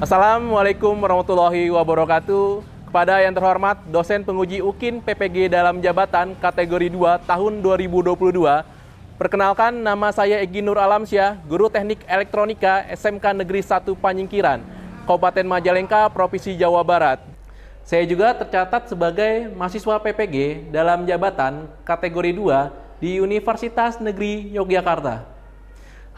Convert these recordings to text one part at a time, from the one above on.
Assalamualaikum warahmatullahi wabarakatuh. Kepada yang terhormat dosen penguji UKIN PPG dalam jabatan kategori 2 tahun 2022. Perkenalkan, nama saya Egy Nur Alamsyah, Guru Teknik Elektronika SMK Negeri 1 Panyingkiran, Kabupaten Majalengka, Provinsi Jawa Barat. Saya juga tercatat sebagai mahasiswa PPG dalam jabatan kategori 2 di Universitas Negeri Yogyakarta.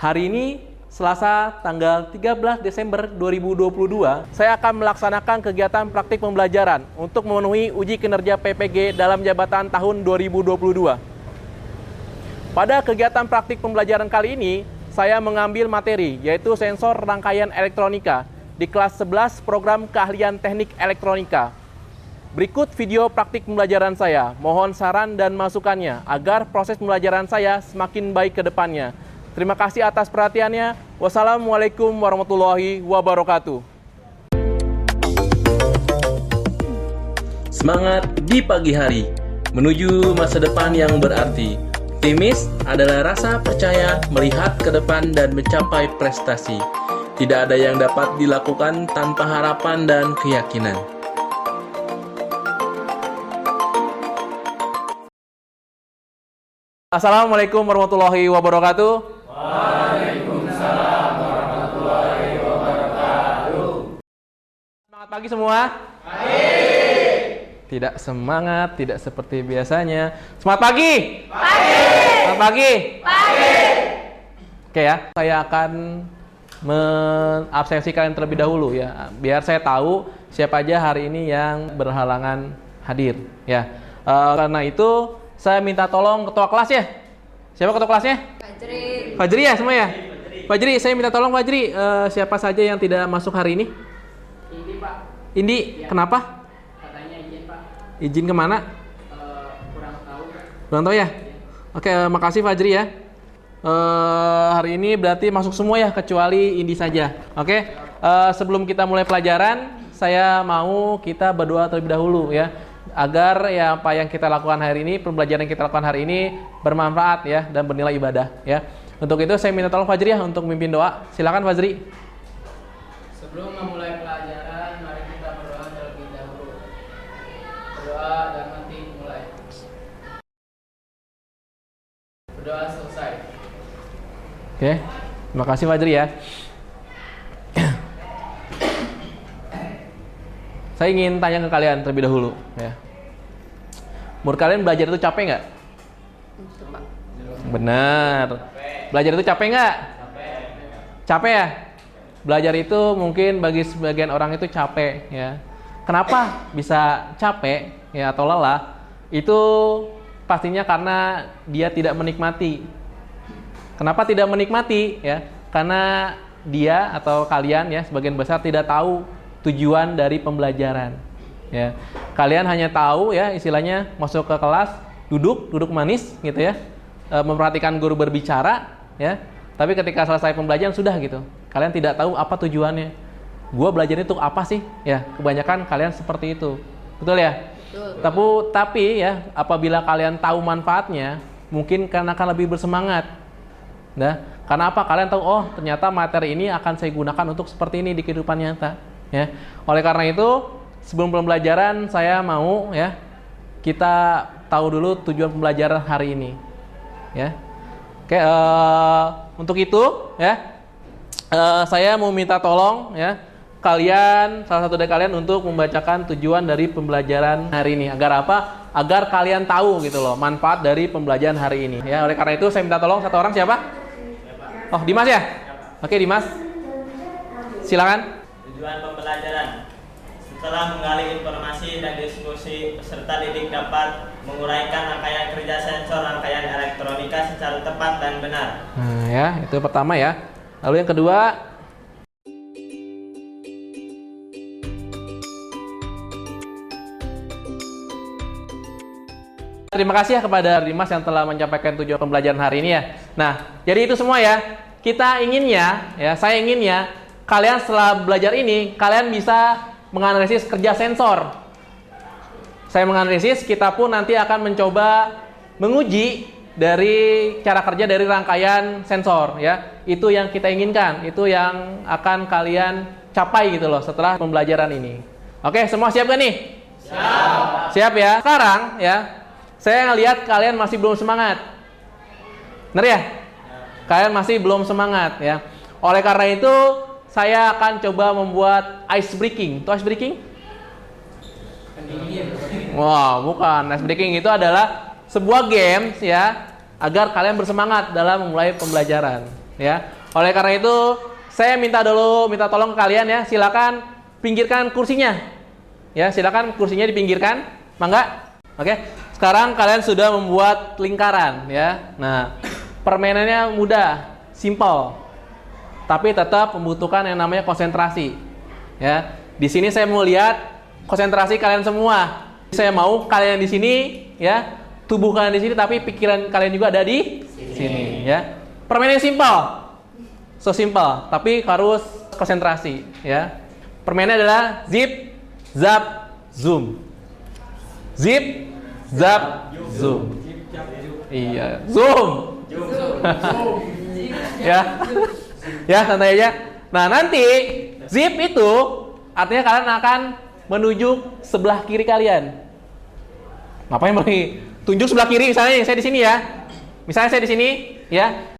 Hari ini Selasa tanggal 13 Desember 2022, saya akan melaksanakan kegiatan praktik pembelajaran untuk memenuhi uji kinerja PPG dalam jabatan tahun 2022. Pada kegiatan praktik pembelajaran kali ini, saya mengambil materi yaitu sensor rangkaian elektronika di kelas 11 program keahlian teknik elektronika. Berikut video praktik pembelajaran saya. Mohon saran dan masukannya agar proses pembelajaran saya semakin baik ke depannya. Terima kasih atas perhatiannya. Wassalamualaikum warahmatullahi wabarakatuh. Semangat di pagi hari, menuju masa depan yang berarti. Optimis adalah rasa percaya melihat ke depan dan mencapai prestasi. Tidak ada yang dapat dilakukan tanpa harapan dan keyakinan. Assalamualaikum warahmatullahi wabarakatuh. Waalaikumsalam warahmatullahi wabarakatuh. Semangat pagi semua. Pagi. Tidak semangat, tidak seperti biasanya. Semangat pagi. Pagi. Semangat pagi. Pagi. Oke ya, saya akan mengabsensi kalian terlebih dahulu ya, biar saya tahu siapa aja hari ini yang berhalangan hadir ya. Karena itu saya minta tolong ketua kelas ya. Siapa ketua kelasnya? Fajri ya semua ya? Fajri, saya minta tolong Fajri, siapa saja yang tidak masuk hari ini? Indi, Pak. Indi, Ya. Kenapa? Katanya izin, Pak. Izin kemana? Kurang tahu. Kurang tahu ya? Oke, makasih Fajri ya. Hari ini berarti masuk semua ya, kecuali Indi saja. Oke, sebelum kita mulai pelajaran, saya mau kita berdoa terlebih dahulu ya, agar ya apa yang kita lakukan hari ini, pembelajaran yang kita lakukan hari ini bermanfaat ya dan bernilai ibadah ya. Untuk itu saya minta tolong Fajri ya untuk memimpin doa. Silakan Fajri. Sebelum memulai pelajaran, mari kita berdoa terlebih dahulu. Berdoa dan nanti mulai. Berdoa selesai. Oke, terima kasih Fajri ya. Saya ingin tanya ke kalian terlebih dahulu ya. Menurut kalian belajar itu capek nggak? Benar. Belajar itu capek nggak? Capek ya? Belajar itu mungkin bagi sebagian orang itu capek ya. Kenapa bisa capek ya atau lelah? Itu pastinya karena dia tidak menikmati. Kenapa tidak menikmati ya? Karena dia atau kalian ya sebagian besar tidak tahu tujuan dari pembelajaran ya. Kalian hanya tahu ya istilahnya masuk ke kelas, duduk manis gitu ya, memperhatikan guru berbicara ya, tapi ketika selesai pembelajaran sudah gitu, kalian tidak tahu apa tujuannya. Gua belajar itu apa sih ya, kebanyakan kalian seperti itu, betul ya? Betul. Tapi ya apabila kalian tahu manfaatnya, mungkin karena akan lebih bersemangat. Nah, karena apa? Kalian tahu, oh ternyata materi ini akan saya gunakan untuk seperti ini di kehidupan nyata ya. Oleh karena itu, sebelum pembelajaran saya mau ya kita tahu dulu tujuan pembelajaran hari ini ya. Oke, untuk itu ya saya mau minta tolong ya kalian, salah satu dari kalian untuk membacakan tujuan dari pembelajaran hari ini. Agar apa? Agar kalian tahu gitu loh manfaat dari pembelajaran hari ini ya. Oleh karena itu saya minta tolong satu orang. Siapa? Oh, Dimas ya? Oke, Dimas. Silakan. Tujuan pembelajaran: setelah menggali informasi dan diskusi, peserta didik dapat menguraikan rangkaian kerja sensor rangkaian elektronika secara tepat dan benar. Nah ya, itu pertama ya. Lalu yang kedua, terima kasih ya kepada Dimas yang telah menyampaikan tujuan pembelajaran hari ini ya. Nah, jadi itu semua ya. Kita inginnya, ya, saya inginnya kalian setelah belajar ini, kalian bisa menganalisis kerja sensor. Saya menganalisis, kita pun nanti akan mencoba menguji dari cara kerja dari rangkaian sensor ya. Itu yang kita inginkan, itu yang akan kalian capai gitu loh setelah pembelajaran ini. Oke, semua siap gak nih? Siap. Siap ya. Sekarang ya, saya ngelihat kalian masih belum semangat. Benar ya? Kalian masih belum semangat ya. Oleh karena itu, saya akan coba membuat ice breaking. Itu ice breaking? Wah, bukan. Ice breaking itu adalah sebuah games ya, agar kalian bersemangat dalam memulai pembelajaran ya. Oleh karena itu, saya minta tolong ke kalian ya, silakan pinggirkan kursinya. Ya, silakan kursinya dipinggirkan. Mangga. Oke. Sekarang kalian sudah membuat lingkaran ya. Nah, permainannya mudah, simple. Tapi tetap membutuhkan yang namanya konsentrasi. Ya. Di sini saya mau lihat konsentrasi kalian semua. Saya mau kalian di sini ya, tubuh kalian di sini tapi pikiran kalian juga ada di sini ya. Permainan simple. So simple, tapi harus konsentrasi ya. Permainannya adalah zip, zap, zoom. Zip, zap, zoom. Iya, zoom. Ya. Ya, santai aja. Nah, nanti zip itu artinya kalian akan menuju sebelah kiri kalian. Ngapain lagi? Tunjuk sebelah kiri, misalnya saya di sini ya. Misalnya saya di sini ya.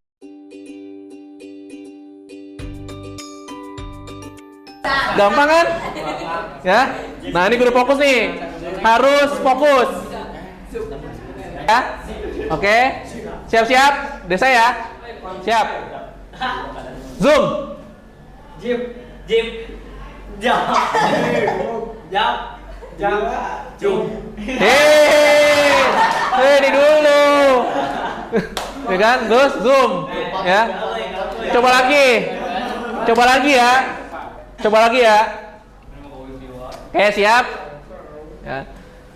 Gampang kan? Ya. Nah, ini kudu fokus nih. Harus fokus. Ya. Oke. Siap-siap. Desa ya. Siap. Zoom. Jip, jip, jap, jap, jap, jum. Hei, di dulu. Ya kan? Terus zoom. Ya. Coba lagi. Coba lagi ya. Coba lagi ya. Oke, siap. Ya.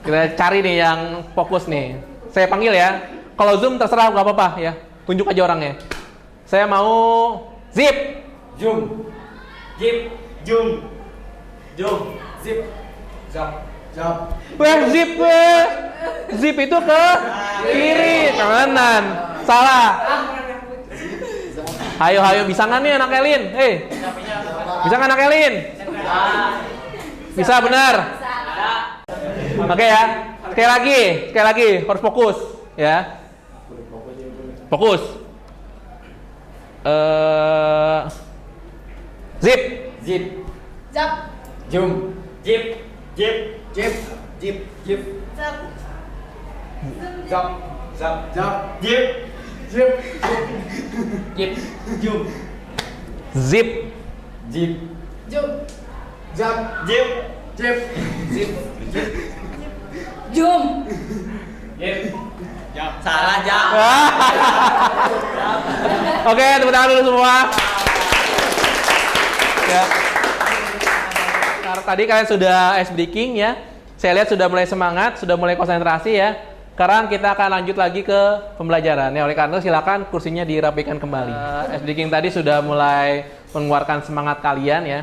Kita cari nih yang fokus nih. Saya panggil ya. Kalau zoom terserah nggak apa-apa ya. Tunjuk aja orangnya. Saya mau zip. Jum, jip, jum, jum, zip, zap, zap. Wah, zip. Zip itu ke kiri, kanan. Salah. Ayo, bisa nggak nih anak Elin? Bisa nggak anak Elin? Bisa, benar. Oke ya. Sekali lagi harus fokus ya. Fokus. Zip, Zip, Zap, jum, jip, jip, jip, jip, jip, zap, zap, zap, zap, jip, jip, jip, jum, zip, jip, jum, zap, jip, jip, zip, jum. jip, jap. Salah, jap. Oke, tepuk tangan dulu semua. Ya. Karena tadi kalian sudah ice breaking ya. Saya lihat sudah mulai semangat, sudah mulai konsentrasi ya. Sekarang kita akan lanjut lagi ke pembelajaran. Ya, oleh karena itu silakan kursinya dirapikan kembali. Ice breaking tadi sudah mulai mengeluarkan semangat kalian ya.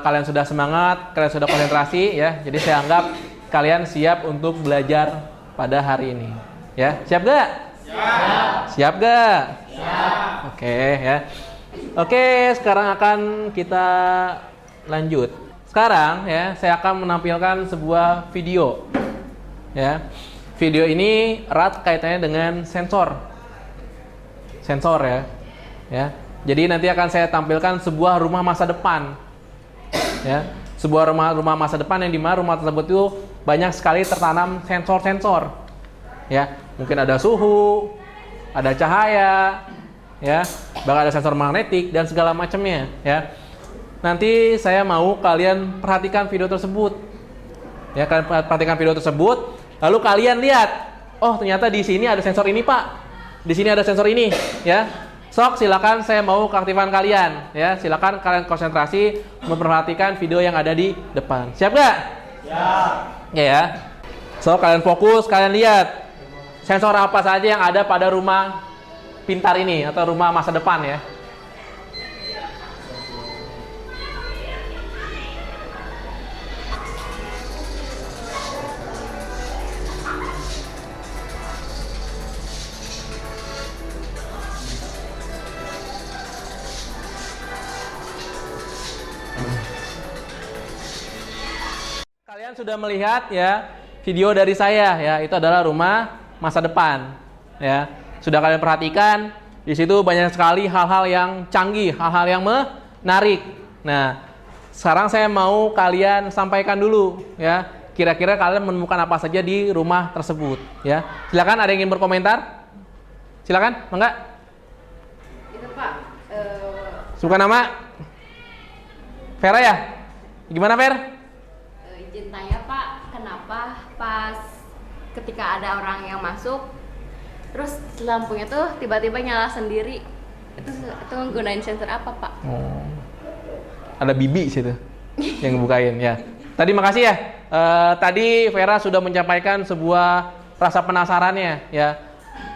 Kalian sudah semangat, kalian sudah konsentrasi ya. Jadi saya anggap kalian siap untuk belajar pada hari ini. Ya, siap gak? Siap. Siap gak? Siap. Oke ya. Oke, sekarang akan kita lanjut. Sekarang ya, saya akan menampilkan sebuah video. Ya. Video ini erat kaitannya dengan sensor. Sensor ya. Ya. Jadi nanti akan saya tampilkan sebuah rumah masa depan. Ya. Sebuah rumah masa depan yang dimana rumah tersebut itu banyak sekali tertanam sensor-sensor. Ya, mungkin ada suhu, ada cahaya, ya, bahkan ada sensor magnetik dan segala macamnya, ya. Nanti saya mau kalian perhatikan video tersebut, ya, kalian perhatikan video tersebut, lalu kalian lihat, oh ternyata di sini ada sensor ini pak, di sini ada sensor ini, ya. Sok silakan saya mau keaktifan kalian, ya, silakan kalian konsentrasi memperhatikan video yang ada di depan, siap gak? Siap. Ya. So kalian fokus, kalian lihat. Sensor apa saja yang ada pada rumah pintar ini atau rumah masa depan ya. sudah melihat ya video dari saya ya, itu adalah rumah masa depan ya. Sudah kalian perhatikan di situ banyak sekali hal-hal yang canggih, hal-hal yang menarik. Nah, sekarang saya mau kalian sampaikan dulu ya, kira-kira kalian menemukan apa saja di rumah tersebut ya. Silakan, ada yang ingin berkomentar? Silakan, enggak? Itu Pak, Suka nama? Vera ya? Gimana Ver? izin tanya Pak, kenapa pas ketika ada orang yang masuk, terus lampunya tuh tiba-tiba nyala sendiri? Itu nggunain sensor apa Pak? Oh. Ada bibi situ yang bukain ya. Tadi makasih ya. Tadi Vera sudah menyampaikan sebuah rasa penasarannya ya.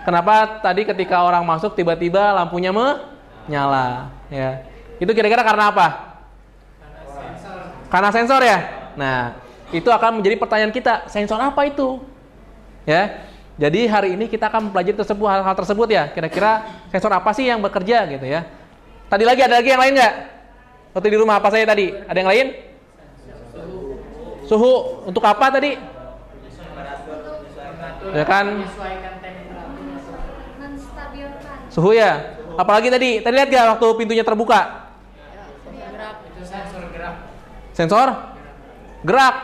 Kenapa tadi ketika orang masuk tiba-tiba lampunya menyala ya. Itu kira-kira karena apa? Karena sensor ya. Nah, itu akan menjadi pertanyaan kita. Sensor apa itu? Ya. Jadi hari ini kita akan mempelajari hal-hal tersebut ya. Kira-kira sensor apa sih yang bekerja gitu ya. Tadi lagi ada lagi yang lain nggak? Waktu di rumah apa saya tadi? Ada yang lain? Suhu. Untuk apa tadi? Ya kan? Menyesuaikan temperatur. Menstabilkan. Suhu ya. Apalagi tadi? Tadi lihat nggak waktu pintunya terbuka? Gerak. Itu sensor gerak. Sensor gerak.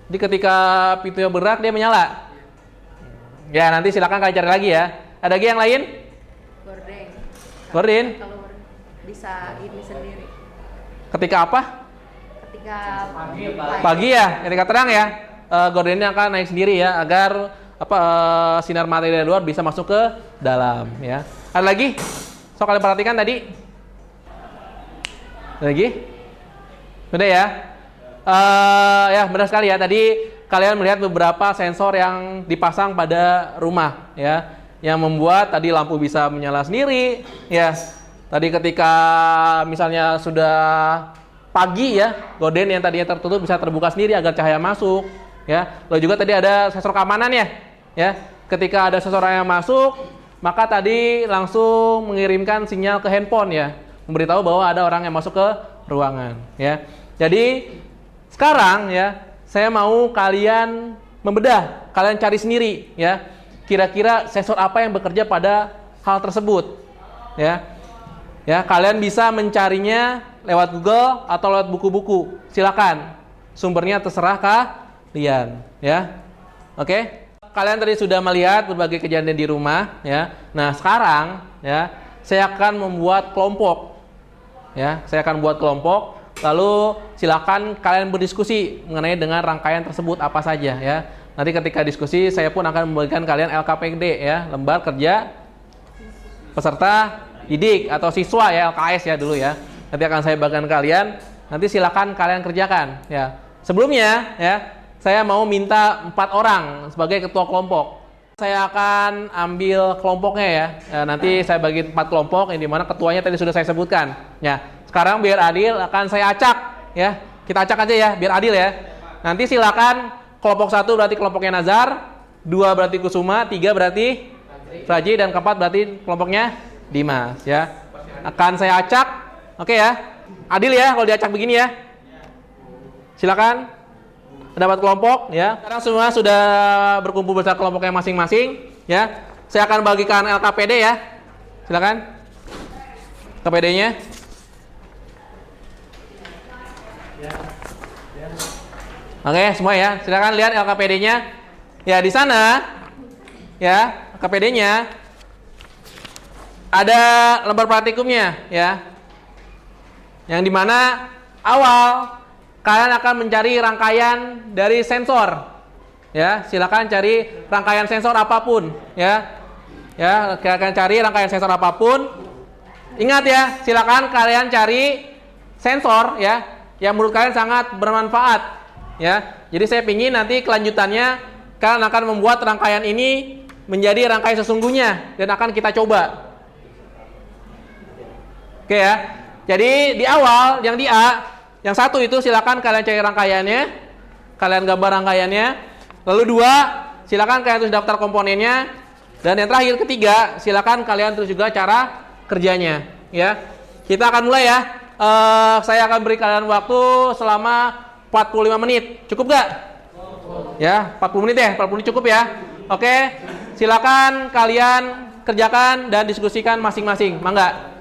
Jadi ketika pintunya bergerak dia menyala. Ya, nanti silakan kalian cari lagi ya. Ada lagi yang lain? Gordeng. Gordin. Kalau bisa ini sendiri. Ketika apa? Ketika Pagi ya, ketika terang ya. Gordennya akan naik sendiri ya, agar sinar matahari dari luar bisa masuk ke dalam ya. Ada lagi? So kalian perhatikan tadi. Ada lagi? Udah ya. Ya benar sekali ya. Tadi kalian melihat beberapa sensor yang dipasang pada rumah ya, yang membuat tadi lampu bisa menyala sendiri ya. Tadi ketika misalnya sudah pagi ya, gorden yang tadinya tertutup bisa terbuka sendiri agar cahaya masuk ya. Lalu juga tadi ada sensor keamanan ya. Ketika ada sensor yang masuk, maka tadi langsung mengirimkan sinyal ke handphone ya, memberitahu bahwa ada orang yang masuk ke ruangan ya. Jadi sekarang ya, saya mau kalian membedah, kalian cari sendiri ya. Kira-kira sensor apa yang bekerja pada hal tersebut ya. Ya, kalian bisa mencarinya lewat Google atau lewat buku-buku. Silakan. Sumbernya terserah kalian ya. Oke? Kalian tadi sudah melihat berbagai kejadian di rumah ya. Nah, sekarang ya, saya akan membuat kelompok. Ya, saya akan buat kelompok. Lalu silakan kalian berdiskusi mengenai dengan rangkaian tersebut apa saja ya. Nanti ketika diskusi saya pun akan membagikan kalian LKPD ya, lembar kerja peserta didik atau siswa ya, LKS ya dulu ya. Nanti akan saya bagikan kalian. Nanti silakan kalian kerjakan ya. Sebelumnya ya, saya mau minta 4 orang sebagai ketua kelompok. Saya akan ambil kelompoknya ya. Nanti saya bagi 4 kelompok yang dimana ketuanya tadi sudah saya sebutkan. Ya, sekarang biar adil akan saya acak ya. Kita acak aja ya, biar adil ya. Nanti silakan kelompok 1 berarti kelompoknya Nazar, 2 berarti Kusuma, 3 berarti Fraji, dan keempat berarti kelompoknya Dimas ya. Akan saya acak, oke ya. Adil ya kalau diacak begini ya. Silakan. Dapat kelompok ya. Sekarang semua sudah berkumpul bersama kelompoknya masing-masing ya. Saya akan bagikan LKPD ya. Silakan. LKPD-nya. Oke, semua ya. Silakan lihat LKPD-nya. Ya, di sana ya, LKPD-nya ada lembar praktikumnya ya. Yang dimana awal kalian akan mencari rangkaian dari sensor ya. Silakan cari rangkaian sensor apapun ya. Ya, kalian cari rangkaian sensor apapun. Ingat ya, silakan kalian cari sensor ya yang menurut kalian sangat bermanfaat ya. Jadi saya ingin nanti kelanjutannya kalian akan membuat rangkaian ini menjadi rangkaian sesungguhnya dan akan kita coba. Oke ya. Jadi di awal yang di A, yang 1 itu silakan kalian cari rangkaiannya, kalian gambar rangkaiannya. Lalu 2, silakan kalian tulis daftar komponennya. Dan yang terakhir ketiga, silakan kalian tulis juga cara kerjanya. Ya, kita akan mulai ya. Saya akan beri kalian waktu selama 45 menit. Cukup gak? Ya, 40 menit ya, 40 menit cukup ya. Oke, silakan kalian kerjakan dan diskusikan masing-masing. Mangga.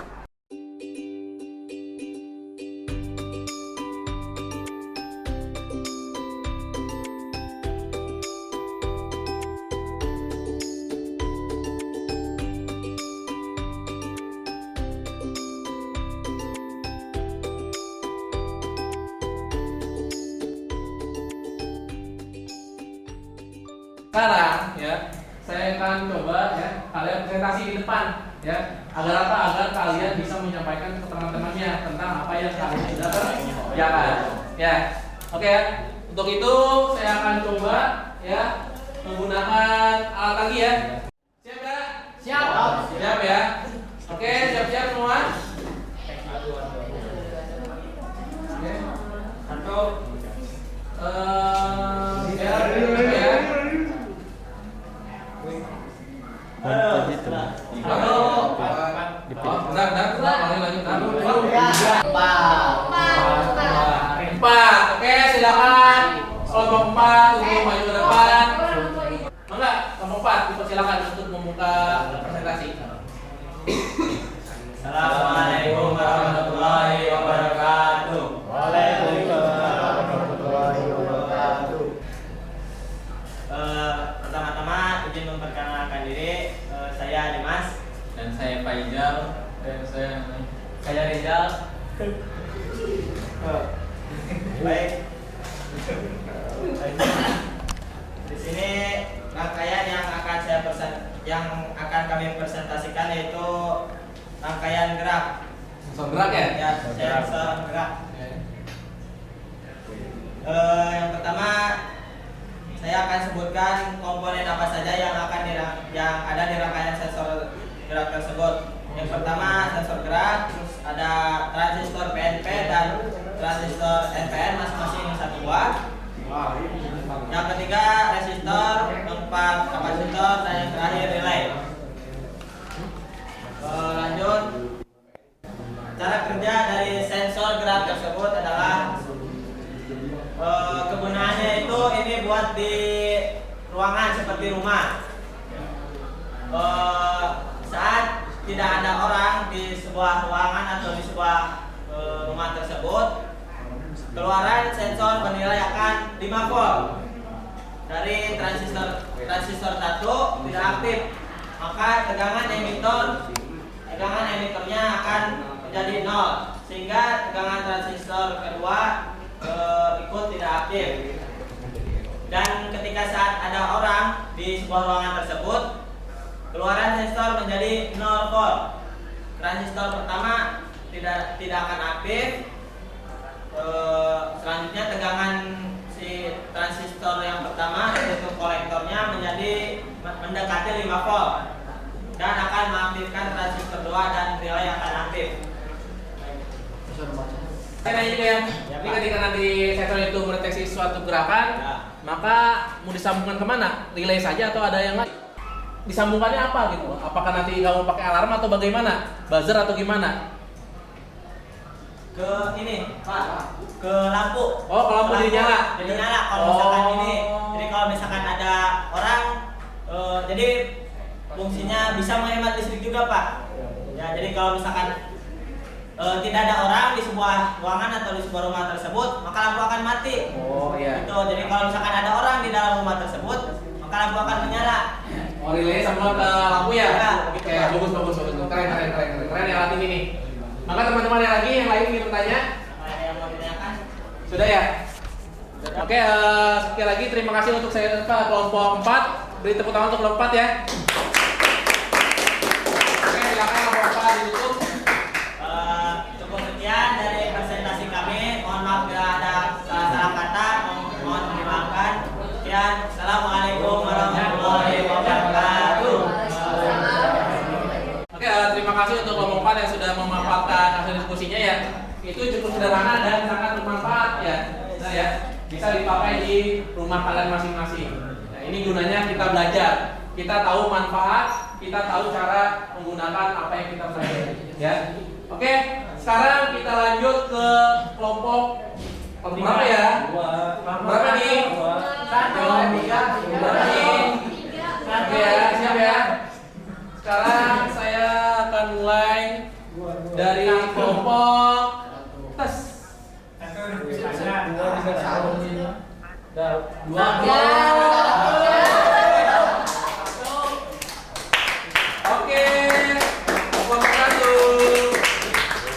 Sekarang ya, saya akan coba ya kalian presentasi di depan ya. Agar apa? Agar kalian bisa menyampaikan ke teman-temannya tentang apa yang kalian sudah kerjakan. Ya. Oke ya. Untuk itu saya akan coba ya menggunakan alat lagi ya. Siap ya? Siap. Siap ya. Oke, siap-siap semua. Oke. Satu. Ya. Empat. Oke, silakan kelompok 4 untuk maju ke depan. Enggak, kelompok 4 dipersilakan untuk membuka presentasi. Assalamualaikum warahmatullahi wabarakatuh. Waalaikumsalam warahmatullahi wabarakatuh. Pertama-tama izin memperkenalkan diri. Saya Dimas Dan saya Faizal. Dan saya Rizal. Baik. Di sini rangkaian yang akan kami presentasikan yaitu rangkaian gerak. Sensor gerak ya? Ya, sensor gerak. Yang pertama saya akan sebutkan komponen apa saja yang ada di rangkaian sensor gerak tersebut. Yang pertama sensor gerak, terus ada transistor PNP dan transistor NPN masing-masing satu buah. Yang ketiga resistor, keempat kapasitor, dan yang terakhir relay. Lanjut. Cara kerja dari sensor gerak tersebut adalah kegunaannya itu ini buat di ruangan seperti rumah. Saat tidak ada orang di sebuah ruangan atau di sebuah rumah tersebut, keluaran sensor bernilai akan 5 volt. Dari transistor 1 tidak aktif, maka tegangan emitornya akan menjadi 0, sehingga tegangan transistor kedua ikut tidak aktif. Dan ketika saat ada orang di sebuah ruangan tersebut, keluaran sensor menjadi 0 volt. Transistor pertama tidak akan aktif. Selanjutnya tegangan si transistor yang pertama yaitu kolektornya mendekati 5 volt dan akan mengaktifkan transistor 2 dan relay akan aktif. Saya nanya juga ya, ini ketika nanti sensor itu mendeteksi suatu gerakan, maka mau disambungkan kemana? Relay saja atau ada yang lain? Disambungkannya apa gitu? Apakah nanti kamu pakai alarm atau bagaimana? Buzzer atau gimana? Ke ini, Pak, ke lampu. Oh, kalau lampu jadi nyala. Jadi nyala kalau misalkan ini. Jadi kalau misalkan ada orang, jadi fungsinya bisa menghemat listrik juga, Pak. Ya, jadi kalau misalkan tidak ada orang di sebuah ruangan atau di sebuah rumah tersebut, maka lampu akan mati. Oh iya. Gitu. Jadi kalau misalkan ada orang di dalam rumah tersebut, maka lampu akan menyala. Oh, relay sama ke lampu ya? Ya, Oke, bagus. Keren ya alat ini nih. Maka teman-teman yang lain ingin bertanya? Ada yang mau ditanyakan? Sudah ya? Oke, sekali lagi terima kasih untuk saya kelompok 4. Beri tepuk tangan untuk kelompok 4 ya. Oke, silakan kelompok 4 ditutup. Cukup sekian dari presentasi kami. Mohon maaf bila ada salah kata. Mohon dimaafkan. Sekian. Assalamualaikum warahmatullahi wabarakatuh. Oke, terima kasih untuk kelompok 4 yang sudah memanfaatkan hasil diskusinya ya. Itu cukup sederhana dan sangat bermanfaat ya. Nah ya, bisa dipakai di rumah kalian masing-masing. Nah, ini gunanya kita belajar. Kita tahu manfaat, kita tahu cara menggunakan apa yang kita pelajari ya. Oke, sekarang kita lanjut ke kelompok berapa ya? Berapa nih? 1. Oke ya, siap ya. Sekarang saya akan mulai dari kelompok tes. Dua. Oke, kelompok satu.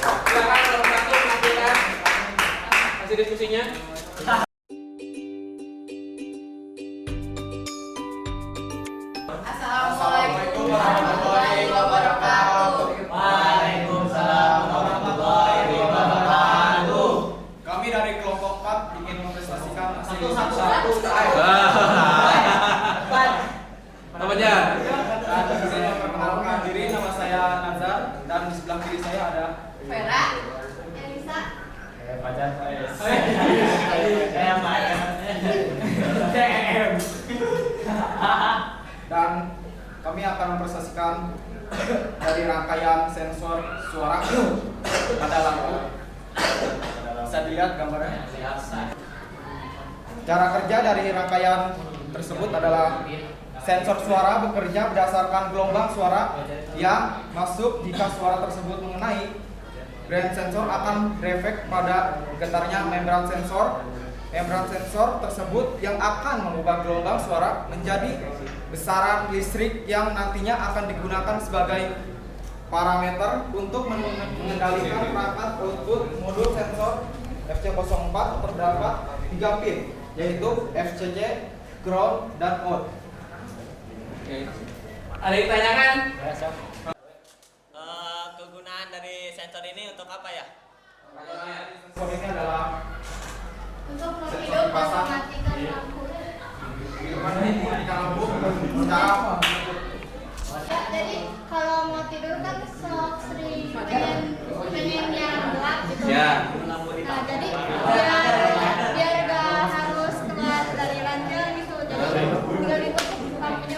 Silakan kelompok satu menampilkan hasil diskusinya. Assalamualaikum warahmatullahi wabarakatuh. Waalaikumsalam warahmatullahi wabarakatuh. Kami dari kelompok 4 ingin mempresentasikan hasil Namanya? dan saya memperkenalkan diri, nama saya Nazar dan di sebelah kiri saya ada Vera, Elisa, dan kami akan mempresentasikan dari rangkaian sensor suara pada lampu. Bisa dilihat gambarnya. Cara kerja dari rangkaian tersebut adalah sensor suara bekerja berdasarkan gelombang suara yang masuk. Jika suara tersebut mengenai brain sensor akan berefek pada getarnya membran sensor. Membran sensor tersebut yang akan mengubah gelombang suara menjadi besaran listrik yang nantinya akan digunakan sebagai parameter untuk mengendalikan perangkat output modul sensor FC04 terdapat 3 pin, yaitu FCC, ground, dan out. Oke. Ada yang ditanyakan? Kegunaan dari sensor ini untuk apa ya? Sensor ini adalah untuk hidup dan mematikan lampu. mematikan lampu secara Ya, jadi kalau mau tidur kan sering pengen yang gelap gitu. Ya. Nah, jadi biar gak harus keluar dari ranjang gitu. Jadi tinggal ditutup lampunya.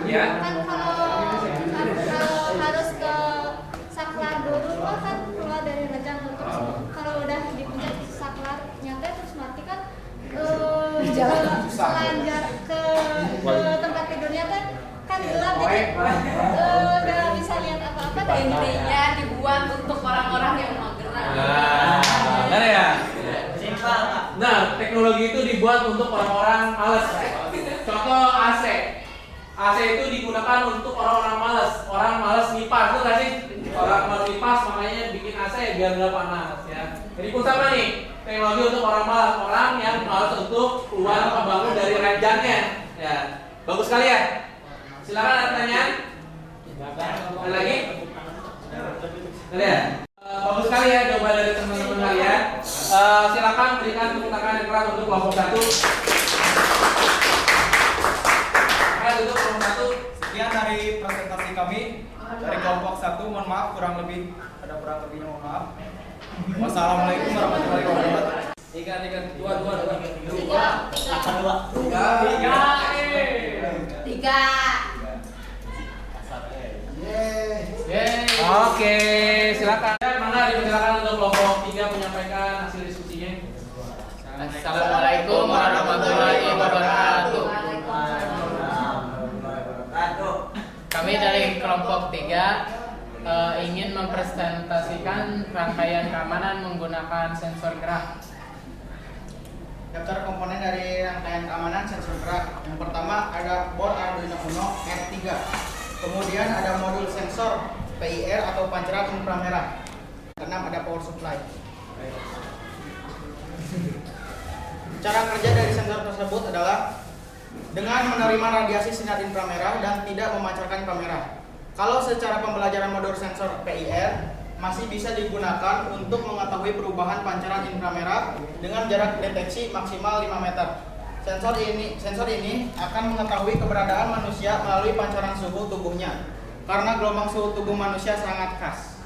Ya. Kan kalau harus ke saklar dulu kan keluar dari ranjang terus kalau udah dipencet saklarnya terus mati kan selanjar ke tempat tidurnya kan gelap jadi gak bisa lihat apa-apa dan intinya dibuat untuk orang-orang yang mageran. Benar ya? Nah, teknologi itu dibuat untuk orang-orang malas. Contoh AC. AC itu digunakan untuk orang-orang malas. Orang malas ngipas, itu nggak sih? Orang malas ngipas makanya bikin AC biar nggak panas ya. Jadi pun sama nih, teknologi untuk orang malas, orang yang malas untuk keluar membangun dari ranjangnya. Ya, bagus sekali ya. Silakan ada pertanyaan. Ada lagi? Ada ya? Bagus sekali ya jawaban dari teman-teman kalian. Silakan berikan tepuk tangan yang keras untuk kelompok 1. Untuk kelompok 1. sekian dari presentasi kami dari kelompok 1. Mohon maaf kurang lebihnya, mohon maaf. Wassalamualaikum warahmatullahi wabarakatuh. 3 2 2 Oke, silakan. Mangga dipersilakan untuk kelompok 3 menyampaikan hasil diskusinya. Assalamualaikum warahmatullahi wabarakatuh. Kami dari kelompok 3 ingin mempresentasikan rangkaian keamanan menggunakan sensor gerak. Daftar komponen dari rangkaian keamanan sensor gerak. Yang pertama ada board Arduino Uno R3. Kemudian ada modul sensor PIR atau pancaran inframerah. Keenam ada power supply. Cara kerja dari sensor tersebut adalah dengan menerima radiasi sinar inframerah dan tidak memancarkan inframerah. Kalau secara pembelajaran modul sensor PIR masih bisa digunakan untuk mengetahui perubahan pancaran inframerah dengan jarak deteksi maksimal 5 meter. Sensor ini akan mengetahui keberadaan manusia melalui pancaran suhu tubuhnya karena gelombang suhu tubuh manusia sangat khas.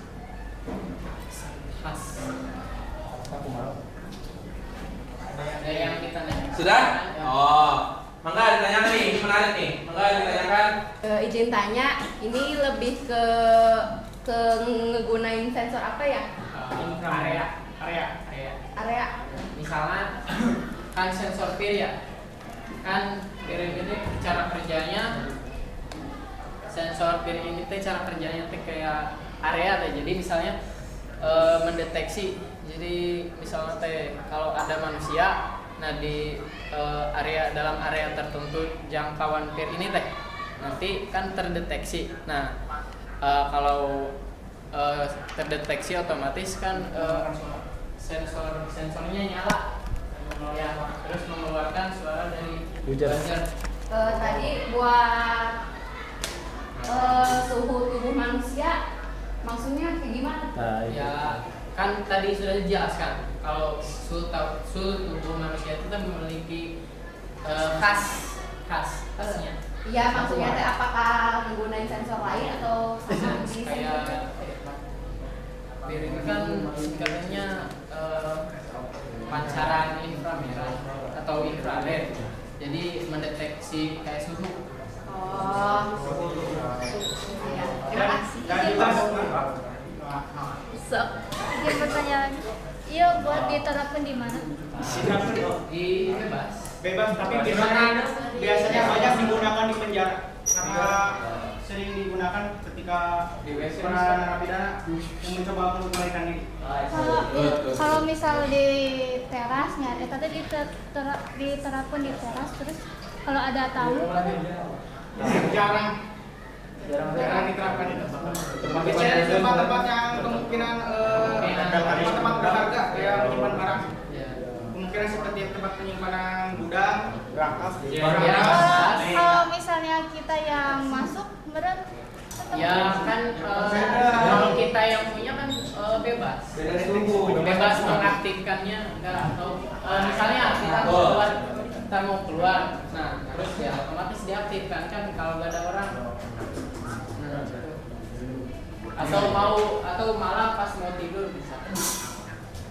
Ada yang ditanyakan? Sudah? Oh, mangga ditanyakan nih, ini menarik nih. Mangga ditanyakan. Izin tanya, ini lebih ke ngegunain sensor apa ya? Area. Area. Misalnya kan sensor PIR ya. Kan PIR ini cara kerjanya, sensor PIR ini teh cara kerjanya teh kayak area teh. Jadi misalnya mendeteksi. Jadi misalnya teh kalau ada manusia, nah di dalam area tertentu jangkauan PIR ini teh nanti kan terdeteksi. Nah kalau terdeteksi otomatis kan sensornya nyala ya, terus mengeluarkan suara dari buzzer. Tadi buat suhu tubuh manusia maksudnya kayak gimana? Ya kan tadi sudah dijelaskan kalau suhu tubuh manusia itu kan memiliki khasnya. Iya, maksudnya teh apakah menggunakan sensor lain atau sama di Kayak sensor? PIR ini kan singkatannya pancaran inframerah atau infrared. Jadi mendeteksi kayak suhu. Oh, ya. Terima kasih. Sok. Izin bertanya lagi. Iya, buat diterapkan di mana? Di bebas. Bebas, tapi biasanya banyak digunakan di penjara karena sering digunakan ketika Di WC para narapidana yang mencoba melarikan diri. Kalau misal di terasnya, tadi diterapkan di teras, terus kalau ada tamu, Jarang diterapkan itu. Biasanya di tempat-tempat yang kemungkinan tempat-tempat berharga yang menyimpan barang. Ya. Kemungkinan seperti tempat penyimpanan gudang, berangkas, Ya, barang ya. bekas. kalau misalnya kita yang masuk, berat Ya kan kalau kita yang punya kan bebas. Bebas mengaktifkannya enggak atau misalnya kita mau keluar. Nah, terus ya otomatis diaktifkan kan kalau nggak ada orang. Nah, atau malam pas mau tidur bisa.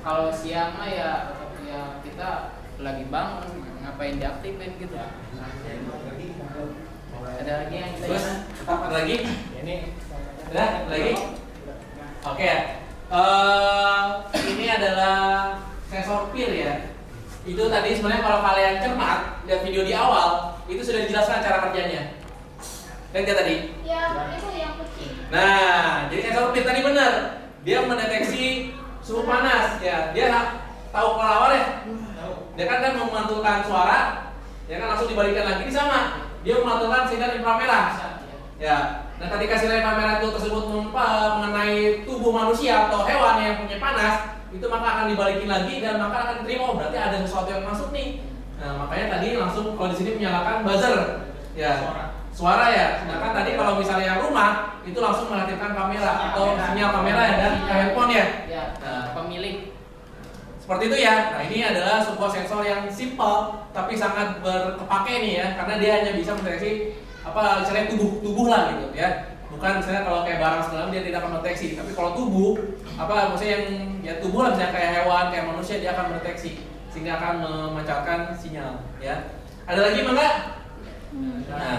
Kalau siang mah ya kita lagi bangun ngapain diaktifin gitu. Ada lagi yang kita Terus ada lagi? ini Udah? Ada lagi? Oke. Ini adalah sensor PIR ya. Itu tadi sebenarnya kalau kalian cermat lihat video di awal itu sudah dijelaskan cara kerjanya. Lihat nggak tadi? ya itu yang kecil. Nah, jadi sensor PIR tadi benar. Dia mendeteksi suhu panas ya. Dia tahu kelelawar ya? Dia kan memantulkan suara, ya kan langsung dibalikan lagi ini sama. Dia memantulkan sinar inframerah. Ya. Nah, ketika sinar inframerah itu tersebut mengenai tubuh manusia atau hewan yang punya panas, itu maka akan dibalikin lagi dan maka akan diterima, oh berarti ada sesuatu yang masuk nih. Nah, makanya tadi langsung kalau di sini menyalakan buzzer. Ya. Suara ya. Sedangkan tadi kalau misalnya rumah itu langsung mengaktifkan kamera atau sinyal kamera ya dan handphone ya. ya pemilik. Seperti itu ya. Nah, ini adalah sebuah sensor yang simple tapi sangat berkepake nih ya, karena dia hanya bisa mendeteksi istilahnya tubuh lah gitu ya. Bukan misalnya kalau kayak barang segala dia tidak akan mendeteksi, tapi kalau tubuh maksudnya yang ya tubuh lah, misalnya kayak hewan, kayak manusia, dia akan mendeteksi sehingga akan memancarkan sinyal ya. Ada lagi enggak? Nah,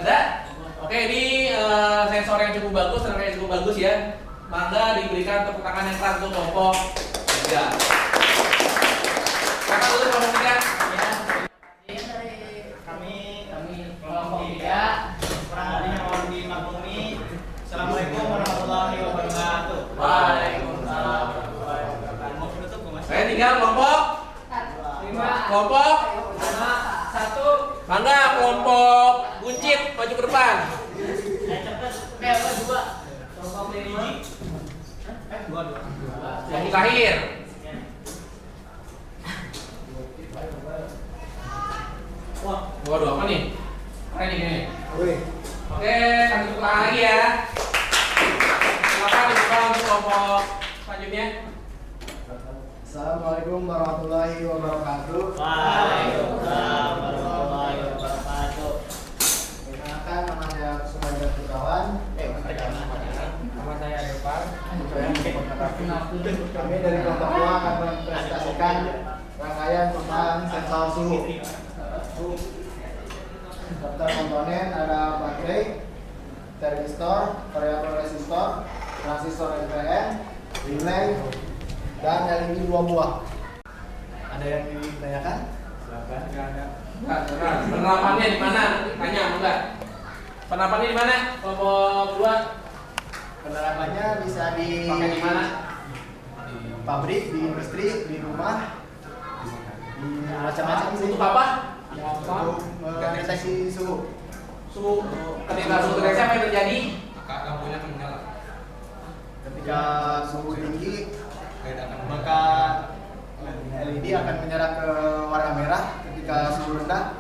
ada? Oke, ini sensor yang cukup bagus, rangkaian yang cukup bagus ya. Mangga diberikan tepuk tangan yang keras untuk kelompok 3. Kakak dulu kelompok 3 ya. Kami Kelompok 3. kurang lebihnya mohon dimaklumi. Assalamualaikum warahmatullahi wabarakatuh. Waalaikumsalam. Mau penutup nggak, Mas? Saya tinggal kelompok 1. Mangga kelompok buncit maju ke depan. Dua. Kelompok Liriji. Dua. Kelompok akhir. Waduh, apa nih? Keren nih gini. Oke, kami buka lagi ya. Silakan dibuka untuk kelompok selanjutnya. Assalamualaikum warahmatullahi wabarakatuh. Waalaikumsalam warahmatullahi wabarakatuh. Perkenalkan, nama saya Sumaida Putrawan. Nama saya Depan. Kami dari kelompok 2 akan mempresentasikan rangkaian tentang sensor suhu. Daftar komponen ada baterai, termistor, variabel resistor, transistor NPN, relay, dan LED 2 buah. Ada yang ditanyakan? Silakan. Penerapannya di mana? Tanya enggak? Penerapannya di mana? Kelompok 2 Penerapannya bisa di pakai di mana? Di pabrik, di industri, di rumah, di macam-macam sih. Untuk apa? Untuk mendeteksi suhu. Suhu. Ketika suhu terdeteksi apa yang terjadi? Lampunya akan menyala. Ketika suhu tinggi, maka LED akan menyala ke warna merah. Ketika suhu rendah,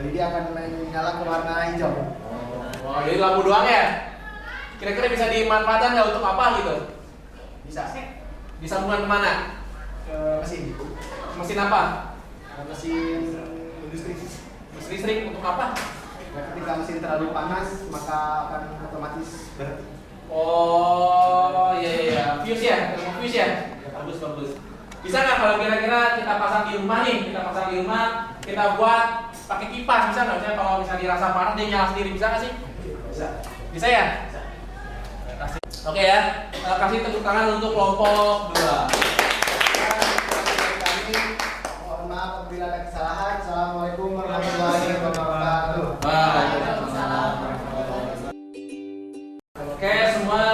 LED akan menyala ke warna hijau. Oh, jadi lampu doang ya? Kira-kira bisa dimanfaatkan nggak untuk apa gitu? Bisa Disambungkan kemana? ke mesin, Mesin apa? mesin industri. Mesin listrik untuk apa? Nah, ketika mesin terlalu panas, maka akan otomatis berhenti. Oh, iya. Fuse ya? Termos fuse ya? Bagus. Bisa nggak kalau kira-kira kita pasang di rumah nih? Kita buat pakai kipas, bisa nggak? Misalnya kalau misalnya dirasa panas dia nyala sendiri, bisa nggak sih? Bisa ya? Oke ya, kasih tepuk tangan untuk kelompok 2. Mohon maaf apabila ada kesalahan. Assalamualaikum warahmatullahi wabarakatuh. Waalaikumsalam. Oke semua,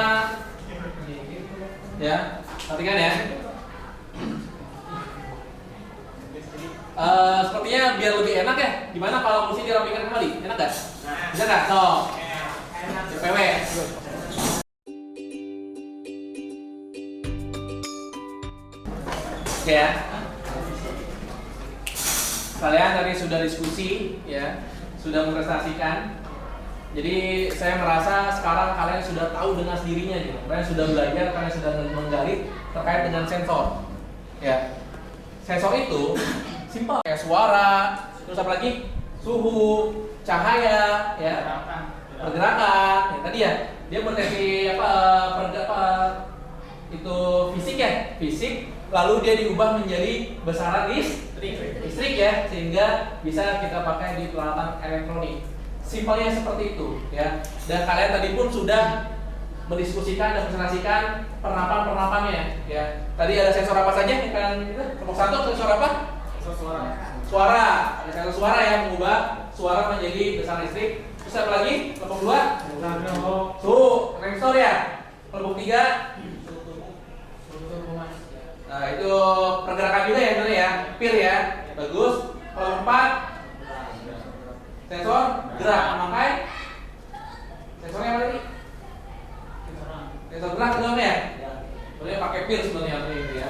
ya perhatikan ya. Sepertinya biar lebih enak ya. Gimana kalau mesti dirapikan kembali? Enak gak? Bisa nggak? Sok. CPW. Oke ya. Kalian tadi sudah diskusi ya, sudah mempresentasikan. Jadi saya merasa sekarang kalian sudah tahu dengan sendirinya gitu. Kalian sudah belajar, kalian sudah menggali terkait dengan sensor. Ya. Sensor itu simpel kayak suara, terus apa lagi? Suhu, cahaya, ya. Pergerakan. Ya, tadi ya, dia mendeteksi itu fisik ya, fisik. Lalu dia diubah menjadi besaran listrik ya, sehingga bisa kita pakai di peralatan elektronik. Simpelnya seperti itu ya. Dan kalian tadi pun sudah mendiskusikan dan presentasikan penerapan-penerapannya ya. Tadi ada sensor apa saja? Kan kelompok 1 sensor apa? Suara. Ada sensor suara yang mengubah suara menjadi besaran listrik. Terus apa lagi? Kelompok 2 suhu, sensor ya. Kelompok 3 nah itu pergerakan juga ya sebenarnya ya, pil ya, bagus. Kalau 4 sensor gerak, memakai sensornya apa tadi? Sensor gerak belum ya? Sebenarnya pakai pil sebenarnya itu ya.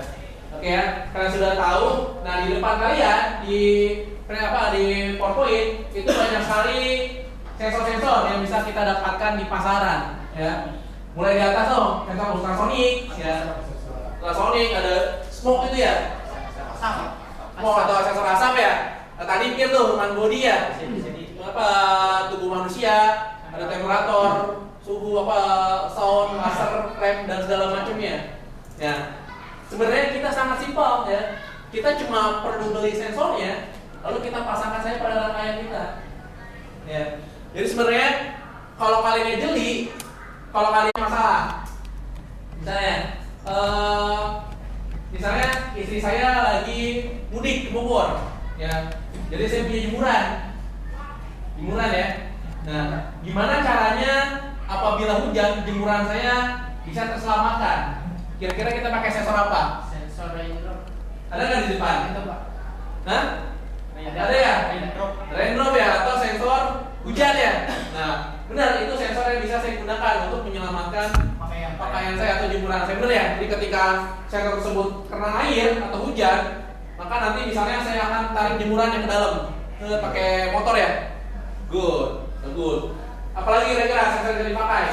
Oke ya, kalian sudah tahu. Nah di depan kalian di PowerPoint itu banyak sekali sensor-sensor yang bisa kita dapatkan di pasaran ya. Mulai di atas tuh sensor ultrasonik ya. Ultrasonik ada smoke itu ya, smoke atau sensor asap ya. Nah, tadi pikir tuh human body ya, tubuh manusia, ada temperatur, suhu sound, laser, rem dan segala macamnya. Ya, sebenarnya kita sangat simpel ya. Kita cuma perlu beli sensornya, lalu kita pasangkan saja pada rangkaian kita. Ya, jadi sebenarnya kalau kalian jeli, kalau kalian masalah, misalnya istri saya lagi mudik ke Bogor, ya. Jadi saya punya jemuran ya. Nah, gimana caranya apabila hujan jemuran saya bisa terselamatkan? Kira-kira kita pakai sensor apa? Sensor raindrop. Ada nggak di depan? Itu Pak. Hah? Ada ya? Raindrop ya atau sensor hujan ya? Nah, benar itu sensor yang bisa saya gunakan untuk menyelamatkan pakaian saya atau jemuran saya, benar ya? Jadi ketika sensor tersebut kena air atau hujan, maka nanti misalnya saya akan tarik jemuran yang ke dalam pakai motor ya. Good. Apalagi kira-kira sensor yang bisa dipakai?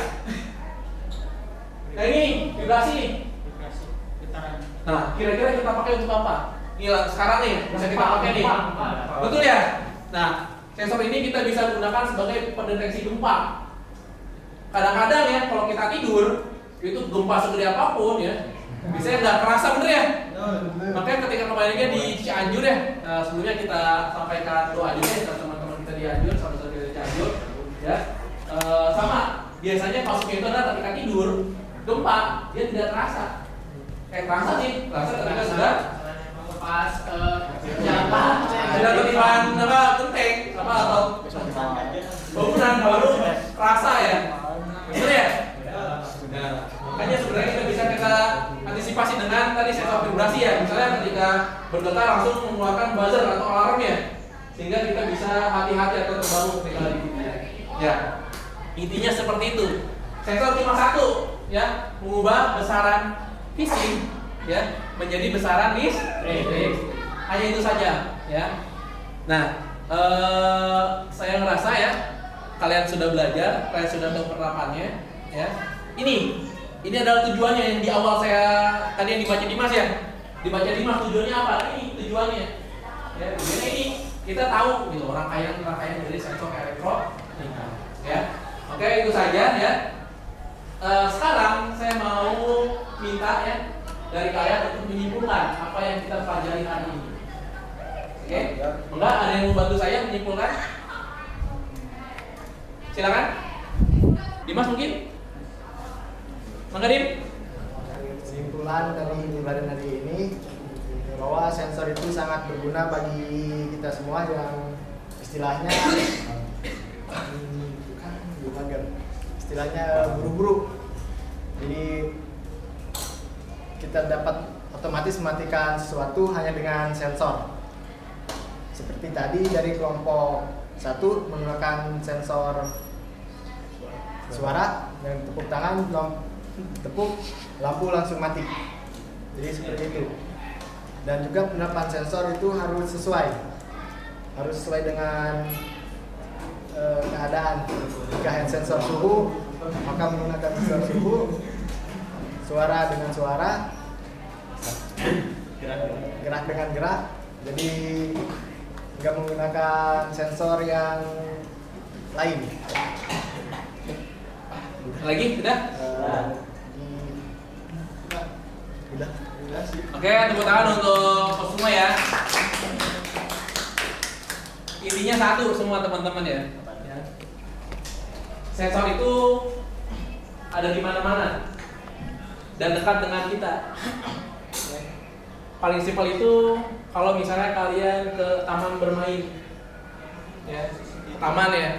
Nah ini vibrasi nih. Nah kira-kira kita pakai untuk apa? Ini sekarang nih bisa kita pakai nih. Betul ya? Nah sensor ini kita bisa gunakan sebagai pendeteksi gempa. Kadang-kadang ya kalau kita tidur itu gempa segede apapun ya, biasanya nggak kerasa, bener ya? Makanya ketika kembalinya di Cianjur ya, sebelumnya kita sampaikan doa juga ya teman-teman kita di Cianjur, saudara-saudara kita di Cianjur ya. Sama biasanya kasusnya itu adalah ketika tidur gempa dia tidak terasa. Terasa sih, terasa ketika sudah pas Sudah ketiban apa genteng apa atau bangunan baru rasa ya. Betul ya? Nah, makanya sebenarnya kita bisa kita antisipasi dengan tadi sensor vibrasi ya. Misalnya ketika bergetar langsung mengeluarkan buzzer atau alarmnya, sehingga kita bisa hati-hati atau terbangun ketika lagi. Ya, intinya seperti itu. Sensor cuma satu, ya, mengubah besaran fisik ya menjadi besaran listrik. Hanya itu saja, ya. Nah, saya ngerasa ya kalian sudah belajar, kalian sudah tahu penerapannya, ya. Ini adalah tujuannya yang di awal saya tadi yang dibaca Dimas ya. Dibaca Dimas tujuannya apa? Ini tujuannya. Ya, tujuannya ini kita tahu gitu rangkaian dari sensor elektronika. Ya. Oke, itu saja ya. Sekarang saya mau minta ya dari kalian untuk menyimpulkan apa yang kita pelajari hari ini. Oke? Enggak, ada yang mau bantu saya menyimpulkan? Silakan. Dimas mungkin? Mangga Dim. Kesimpulan dari pembelajaran hari ini bahwa sensor itu sangat berguna bagi kita semua yang istilahnya buru-buru. Jadi kita dapat otomatis mematikan sesuatu hanya dengan sensor. Seperti tadi dari kelompok 1 menggunakan sensor suara dan tepuk tangan, tepuk lampu langsung mati. Jadi seperti itu. Dan juga penerapan sensor itu harus sesuai dengan keadaan. Jika hand sensor suhu, maka menggunakan sensor suhu. Suara dengan suara, gerak dengan gerak. Jadi nggak menggunakan sensor yang lain. Lagi? Udah? Udah. Oke, tepuk tangan untuk semua ya. Intinya satu semua teman-teman ya. Sensor itu ada di mana-mana dan dekat dengan kita. Paling simpel itu kalau misalnya kalian ke taman bermain, ya, ke taman ya,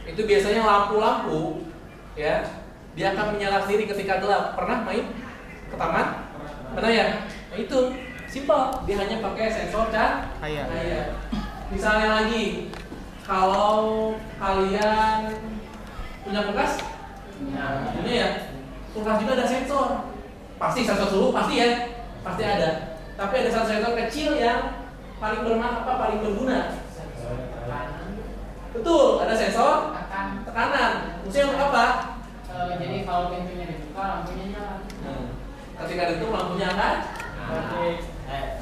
itu biasanya lampu-lampu, ya, dia akan menyala sendiri ketika gelap. Pernah main ke taman? Pernah ya? Nah itu simpel, dia hanya pakai sensor cahaya. Misalnya lagi, kalau kalian punya kulkas, punya ya, kulkas juga ada sensor. Pasti sensor suhu pasti ya, pasti ada. Tapi ada satu sensor kecil yang paling berguna. Betul, ada sensor tekanan. Fungsinya untuk apa? Jadi kalau pintunya dibuka, lampunya nyala. Ketika ditutup lampunya akan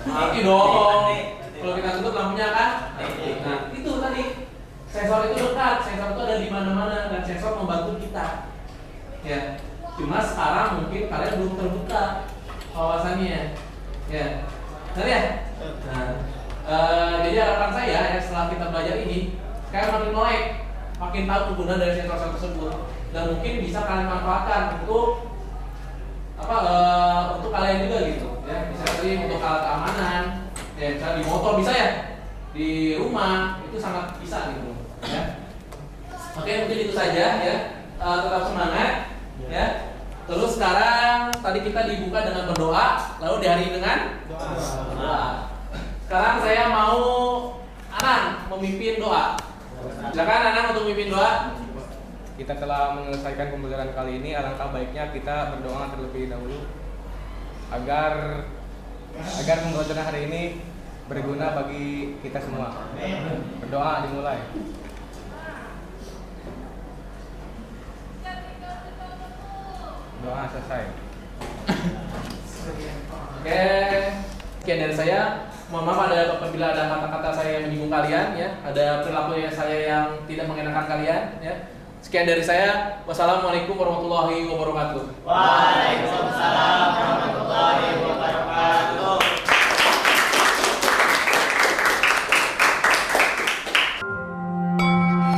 mati dong. Kalau kita tutup lampunya akan. Nah, itu tadi. Sensor itu dekat, sensor itu ada di mana-mana dan sensor membantu kita. Ya. Cuma sekarang mungkin kalian belum terbuka wawasannya. Ya. Benar ya? Nah, jadi harapan saya ya setelah kita belajar ini, kalian makin melek, makin tahu kegunaan dari sensor tersebut dan mungkin bisa kalian manfaatkan untuk untuk kalian juga gitu. Ya, misalnya untuk alat keamanan, ya misalnya di motor bisa ya, di rumah itu sangat bisa gitu. Ya. Oke, mungkin itu saja ya. Tetap semangat ya. Terus sekarang tadi kita dibuka dengan berdoa, lalu diakhiri dengan doa. Sekarang saya mau Anang memimpin doa. Silakan Anang untuk memimpin doa. Kita telah menyelesaikan pembelajaran kali ini, alangkah baiknya kita berdoa terlebih dahulu agar pembelajaran hari ini berguna bagi kita semua. Berdoa dimulai. Doa selesai. Oke, sekian dari saya. Mohon maaf apabila ada kata-kata saya yang menyinggung kalian, ya, ada perilaku saya yang tidak mengenakan kalian, ya. Sekian dari saya. Wassalamualaikum warahmatullahi wabarakatuh. Waalaikumsalam warahmatullahi wabarakatuh.